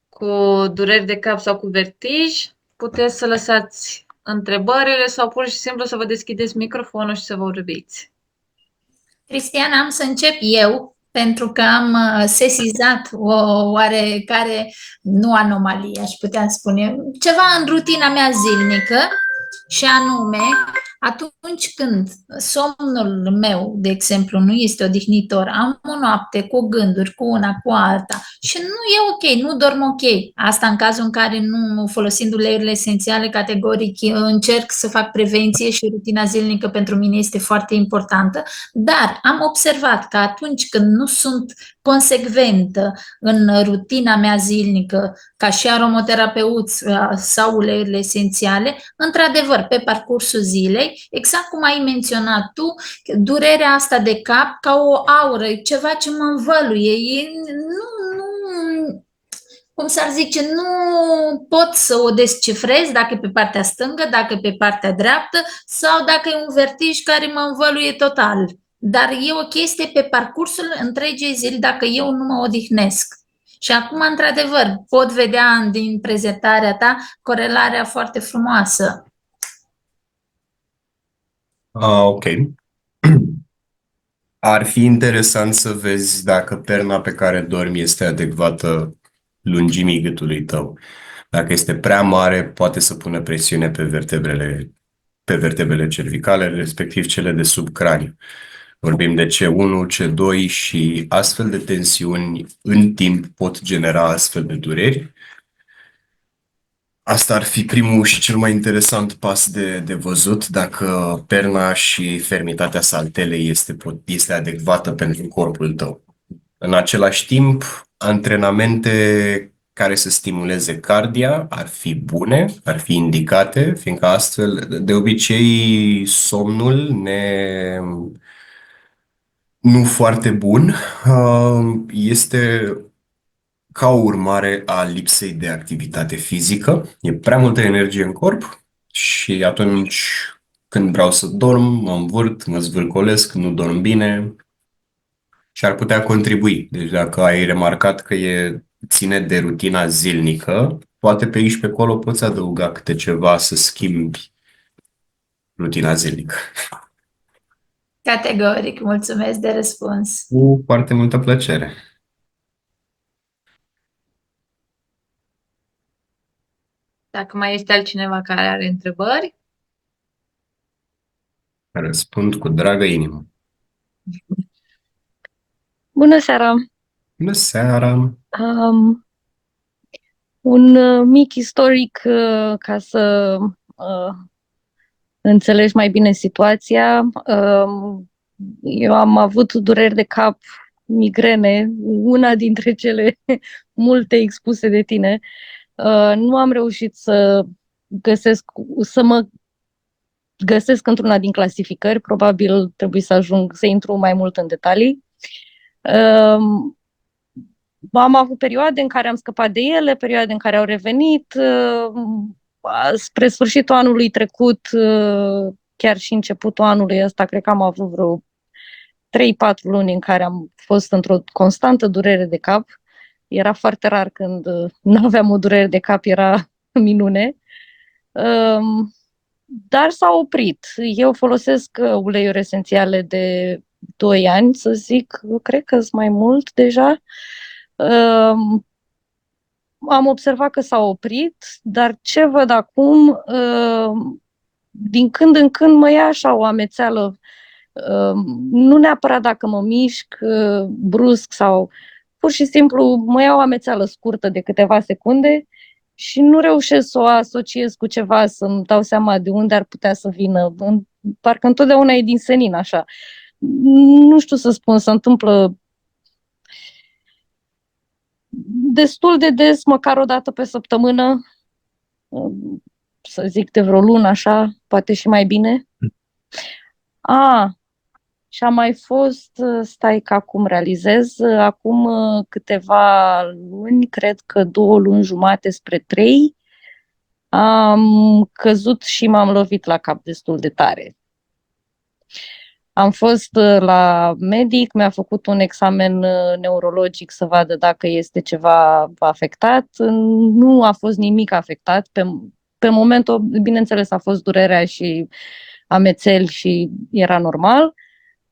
cu dureri de cap sau cu vertij, puteți să lăsați întrebările sau pur și simplu să vă deschideți microfonul și să vorbiți. Cristiana, am să încep eu, pentru că am sesizat o oarecare, nu anomalie, aș putea spune, ceva în rutina mea zilnică, și anume, atunci când somnul meu, de exemplu, nu este odihnitor, am o noapte cu gânduri, cu una, cu alta și nu e ok, nu dorm ok. Asta în cazul în care nu, folosind uleiurile esențiale, categoric încerc să fac prevenție și rutina zilnică pentru mine este foarte importantă, dar am observat că atunci când nu sunt consecventă în rutina mea zilnică, ca și aromoterapeut sau uleiurile esențiale, într-adevăr, pe parcursul zilei, exact cum ai menționat tu, durerea asta de cap ca o aură, ceva ce mă învăluie, cum s-ar zice, nu pot să o descifrez dacă e pe partea stângă, dacă e pe partea dreaptă sau dacă e un vertij care mă învăluie total. Dar e o chestie pe parcursul întregii zile dacă eu nu mă odihnesc. Și acum, într-adevăr, pot vedea din prezentarea ta corelarea foarte frumoasă. Ok. Ar fi interesant să vezi dacă perna pe care dormi este adecvată lungimii gâtului tău. Dacă este prea mare, poate să pună presiune pe vertebrele cervicale, respectiv cele de sub craniu. Vorbim de C1, C2 și astfel de tensiuni în timp pot genera astfel de dureri. Asta ar fi primul și cel mai interesant pas de văzut, dacă perna și fermitatea saltelei este adecvată pentru corpul tău. În același timp, antrenamente care să stimuleze cardia ar fi bune, ar fi indicate, fiindcă astfel, de obicei, somnul nu foarte bun este ca urmare a lipsei de activitate fizică. E prea multă energie în corp și atunci când vreau să dorm, mă învârt, mă zvârcolesc, nu dorm bine și ar putea contribui. Deci dacă ai remarcat că ține de rutina zilnică, poate pe aici pe acolo poți adăuga câte ceva să schimbi rutina zilnică. Categoric, mulțumesc de răspuns. Cu foarte multă plăcere. Dacă mai este altcineva care are întrebări, Răspund cu dragă inimă. Bună seara! Bună seara! Un mic istoric ca să înțelegi mai bine situația. Eu am avut dureri de cap, migrene, una dintre cele multe expuse de tine. Nu am reușit să mă găsesc într-una din clasificări, probabil trebuie să intru mai mult în detalii. Am avut perioade în care am scăpat de ele, perioade în care au revenit. Spre sfârșitul anului trecut, chiar și începutul anului ăsta, cred că am avut vreo 3-4 luni în care am fost într-o constantă durere de cap. Era foarte rar când nu aveam o durere de cap, era minune. Dar s-a oprit. Eu folosesc uleiuri esențiale de 2 ani, să zic, cred că sunt mai mult deja. Am observat că s-a oprit, dar ce văd acum, din când în când mă ia așa o amețeală, nu neapărat dacă mă mișc brusc sau pur și simplu mă ia o amețeală scurtă de câteva secunde și nu reușesc să o asociez cu ceva, să-mi dau seama de unde ar putea să vină. Parcă întotdeauna e din senin, așa. Nu știu să spun, se întâmplă destul de des, măcar o dată pe săptămână, să zic de vreo lună, așa, poate și mai bine. Și a mai fost, stai că acum realizez, acum câteva luni, cred că 2 luni jumate spre 3, am căzut și m-am lovit la cap destul de tare. Am fost la medic, mi-a făcut un examen neurologic să vadă dacă este ceva afectat. Nu a fost nimic afectat, pe moment, bineînțeles, a fost durerea și amețeli și era normal,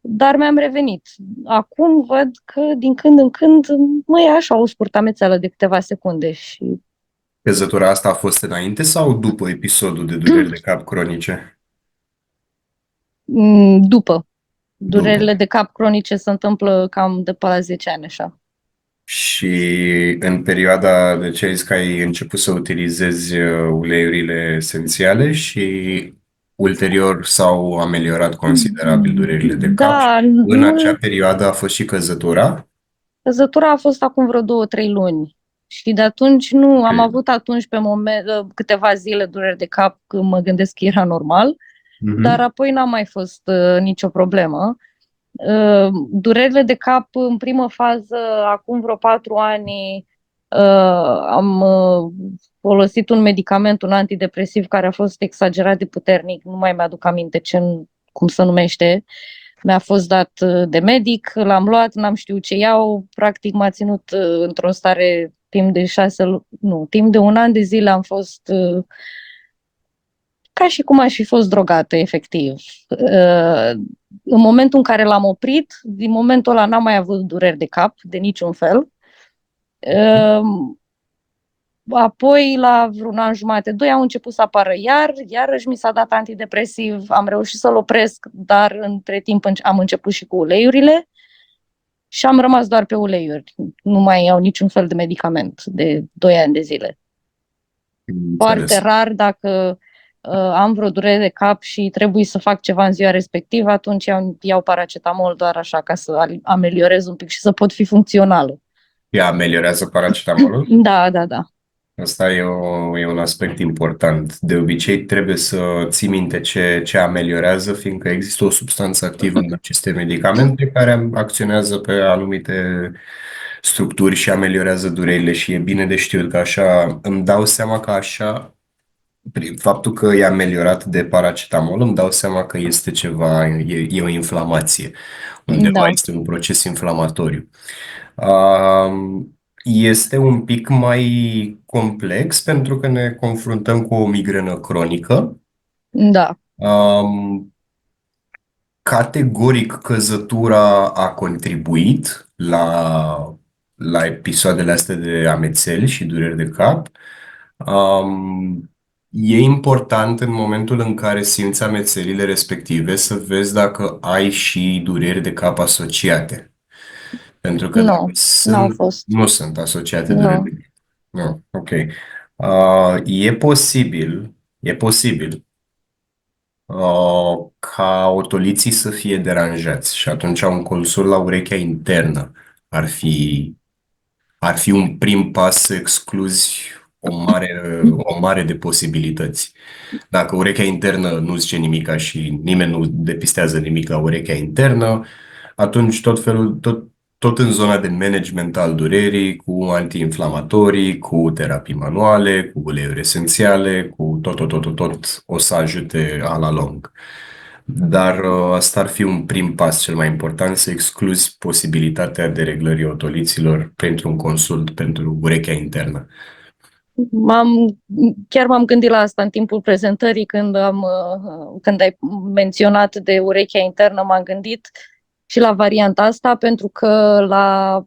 dar mi-am revenit. Acum văd că din când în când mă ia așa o scurtă amețeală de câteva secunde și Căzătura asta a fost înainte sau după episodul de dureri de cap cronice? după. Durerile După. de cap cronice se întâmplă cam de pe la 10 ani, așa. Și în perioada de ce ai zis că ai început să utilizezi uleiurile esențiale și ulterior s-au ameliorat considerabil durerile de cap. Da, În acea perioadă a fost și căzătura? căzătura a fost acum vreo 2-3 luni. Și de atunci nu, am avut atunci pe moment câteva zile dureri de cap când mă gândesc că era normal, dar apoi n-a mai fost nicio problemă. Durerile de cap în primă fază, acum vreo 4 ani, am folosit un medicament, un antidepresiv care a fost exagerat de puternic, nu mai mi-aduc aminte cum se numește. Mi-a fost dat de medic, l-am luat, n-am știut ce iau, practic m-a ținut într-o stare timp de 1 an de zile am fost ca și cum aș fi fost drogată, efectiv. În momentul în care l-am oprit, din momentul ăla n-am mai avut dureri de cap, de niciun fel. Apoi, la vreun an jumate, 2, au început să apară iarăși mi s-a dat antidepresiv, am reușit să-l opresc, dar între timp am început și cu uleiurile și am rămas doar pe uleiuri. Nu mai iau niciun fel de medicament de 2 ani de zile. Foarte rar, dacă am vreo durere de cap și trebuie să fac ceva în ziua respectivă, atunci iau paracetamol doar așa ca să ameliorez un pic și să pot fi funcțională. Ea ameliorează paracetamolul? Da. Asta e un aspect important. De obicei trebuie să ții minte ce ameliorează, fiindcă există o substanță activă în aceste medicamente care acționează pe anumite structuri și ameliorează durerile și e bine de știut că așa, îmi dau seama că așa, prin faptul că e ameliorat de paracetamol, îmi dau seama că este ceva, e o inflamație. Undeva este un proces inflamatoriu. Este un pic mai complex pentru că ne confruntăm cu o migrenă cronică. Da. Categoric căzătura a contribuit la episoadele astea de amețeli și dureri de cap. E important în momentul în care simți amețelile respective să vezi dacă ai și dureri de cap asociate. Pentru că dacă nu sunt asociate dureri de cap. Nu, ok. E posibil ca otoliții să fie deranjați și atunci un consult la urechea internă ar fi un prim pas să excluzi o mare de posibilități. Dacă urechea internă nu zice nimica și nimeni nu depistează nimic la urechea internă, atunci tot în zona de management al durerii, cu antiinflamatorii, cu terapii manuale, cu uleiuri esențiale, cu tot o să ajute la lung. Dar asta ar fi un prim pas cel mai important, să excluzi posibilitatea dereglării otoliților printr-un consult pentru urechea internă. Chiar m-am gândit la asta în timpul prezentării când ai menționat de urechea internă, m-am gândit și la varianta asta, pentru că la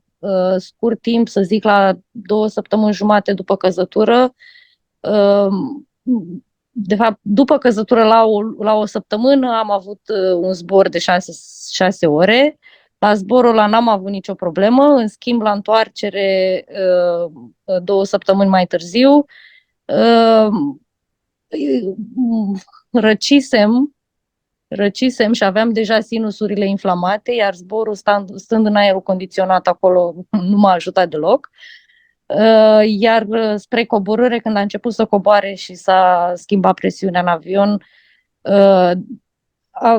scurt timp, să zic la 2 săptămâni jumate după căzătură, de fapt, după căzătură la o săptămână am avut un zbor de 6 ore. La zborul ăla n-am avut nicio problemă, în schimb la întoarcere 2 săptămâni mai târziu răcisem și aveam deja sinusurile inflamate, iar zborul stând în aerul condiționat acolo nu m-a ajutat deloc. Iar spre coborâre, când a început să coboare și s-a schimbat presiunea în avion,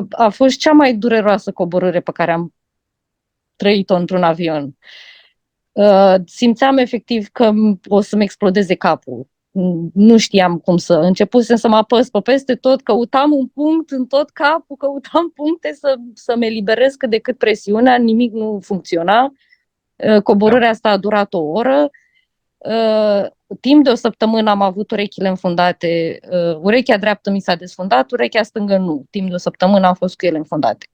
a fost cea mai dureroasă coborâre pe care am trăit-o într-un avion. Simțeam efectiv că o să-mi explodeze capul. Nu știam cum să... Începusem să mă apăs pe peste tot, căutam un punct în tot capul, căutam puncte să-mi eliberez cât de cât presiunea, nimic nu funcționa. Coborârea asta a durat 1 oră. timp de o săptămână am avut urechile înfundate, urechea dreaptă mi s-a desfundat, urechea stângă nu. Timp de o săptămână am fost cu ele înfundate.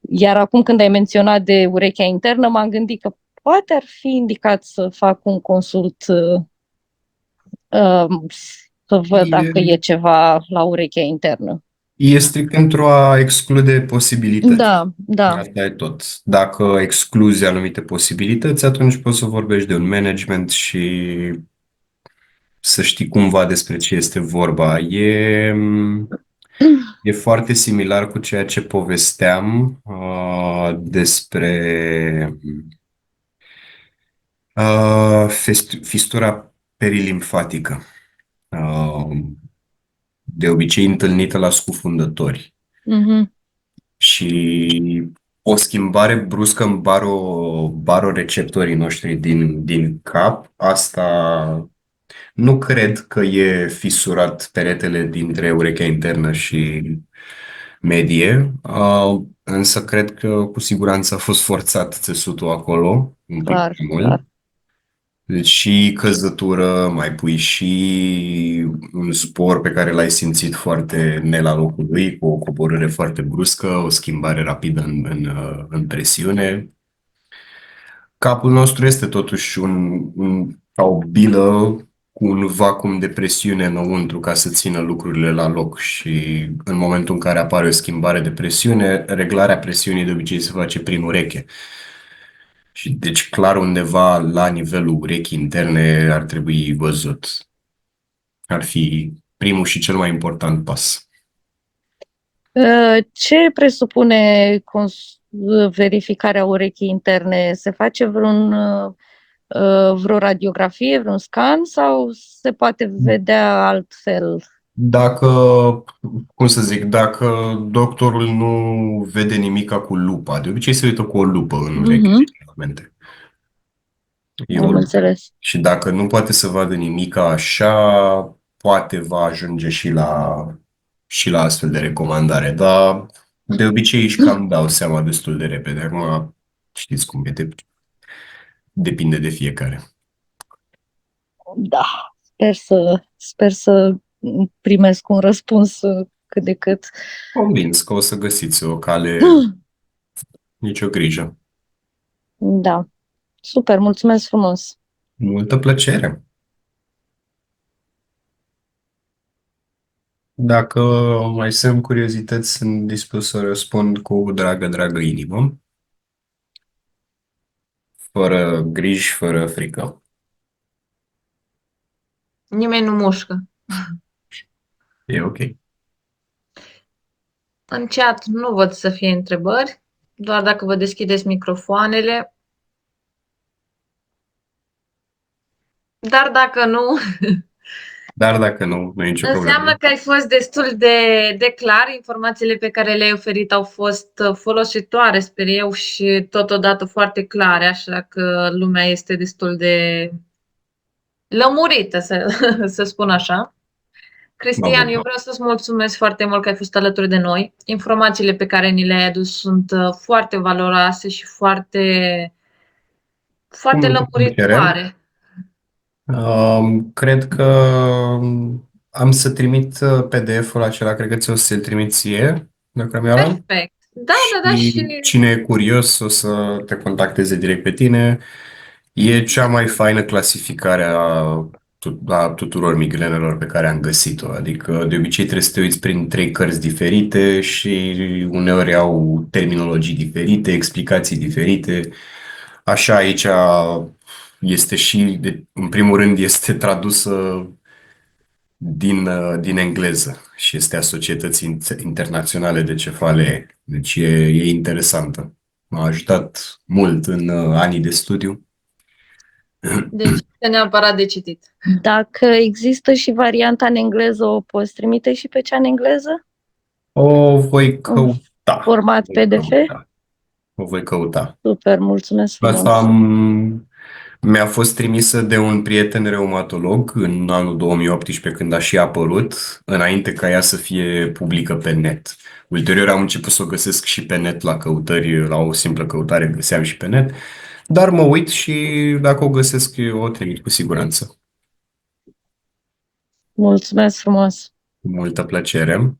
Iar acum când ai menționat de urechea internă, m-am gândit că poate ar fi indicat să fac un consult, să văd dacă e ceva la urechea internă. E strict pentru a exclude posibilități. Da. Asta e tot. Dacă excluzi anumite posibilități, atunci poți să vorbești de un management și să știi cumva despre ce este vorba. E foarte similar cu ceea ce povesteam despre fistura perilimfatică, de obicei întâlnită la scufundători. Mhm. Și o schimbare bruscă în baroreceptorii noștri din cap, asta nu cred că e fisurat peretele dintre urechea internă și medie, însă cred că cu siguranță a fost forțat țesutul acolo un pic Clar, mai mult. clar. Deci și căzătură, mai pui și un zbor pe care l-ai simțit foarte ne la locul lui, cu o coborâre foarte bruscă, o schimbare rapidă în presiune. Capul nostru este totuși ca o bilă cu un vacuum de presiune înăuntru ca să țină lucrurile la loc și în momentul în care apare o schimbare de presiune, reglarea presiunii de obicei se face prin ureche. Și deci clar undeva la nivelul urechii interne ar trebui văzut. Ar fi primul și cel mai important pas. Ce presupune verificarea urechii interne? Se face vreo radiografie, vreun scan sau se poate vedea altfel? Dacă doctorul nu vede nimica cu lupa, de obicei se uită cu o lupă în ureche, generalmente. Am înțeles. Și dacă nu poate să vadă nimica așa, poate va ajunge și la astfel de recomandare, dar de obicei își cam dau seama destul de repede. Acum știți cum e, depinde de fiecare. Da, sper să primesc un răspuns cât de cât. Convins că o să găsiți o cale, nicio grijă. Da, super, mulțumesc frumos. Multă plăcere! Dacă mai sunt curiozități, sunt dispus să răspund cu dragă inimă, fără griji, fără frică. Nimeni nu mușcă. E ok. În chat nu văd să fie întrebări, doar dacă vă deschideți microfoanele. Dar dacă nu, Nu e nicio problemă. înseamnă că ai fost destul de clar. Informațiile pe care le-ai oferit au fost folositoare, sper eu, și totodată foarte clare, așa că lumea este destul de lămurită, să spun așa. Cristian, eu vreau să-ți mulțumesc foarte mult că ai fost alături de noi. Informațiile pe care ni le-ai adus sunt foarte valoroase și foarte lămuritoare. Cred că am să trimit PDF-ul acela, cred că ți-o să-l trimit ție, dacă mi-a Perfect. Da, și cine e curios o să te contacteze direct pe tine. E cea mai faină clasificare a tuturor migrenelor pe care am găsit-o. Adică de obicei trebuie să te uiți prin 3 cărți diferite și uneori au terminologii diferite, explicații diferite. Așa aici este și, în primul rând, este tradusă din engleză și este a Societății Internaționale de Cefalee. Deci e interesantă. M-a ajutat mult în anii de studiu. deci este neapărat de citit. Dacă există și varianta în engleză, o poți trimite și pe cea în engleză? O voi căuta. Format PDF? O voi căuta. Super, mulțumesc frumos. Asta mi-a fost trimisă de un prieten reumatolog în anul 2018, când a și apărut, înainte ca ea să fie publică pe net. Ulterior am început să o găsesc și pe net la căutări, la o simplă căutare găseam și pe net, dar mă uit și dacă o găsesc eu o trimit cu siguranță. Mulțumesc frumos! Cu multă plăcere.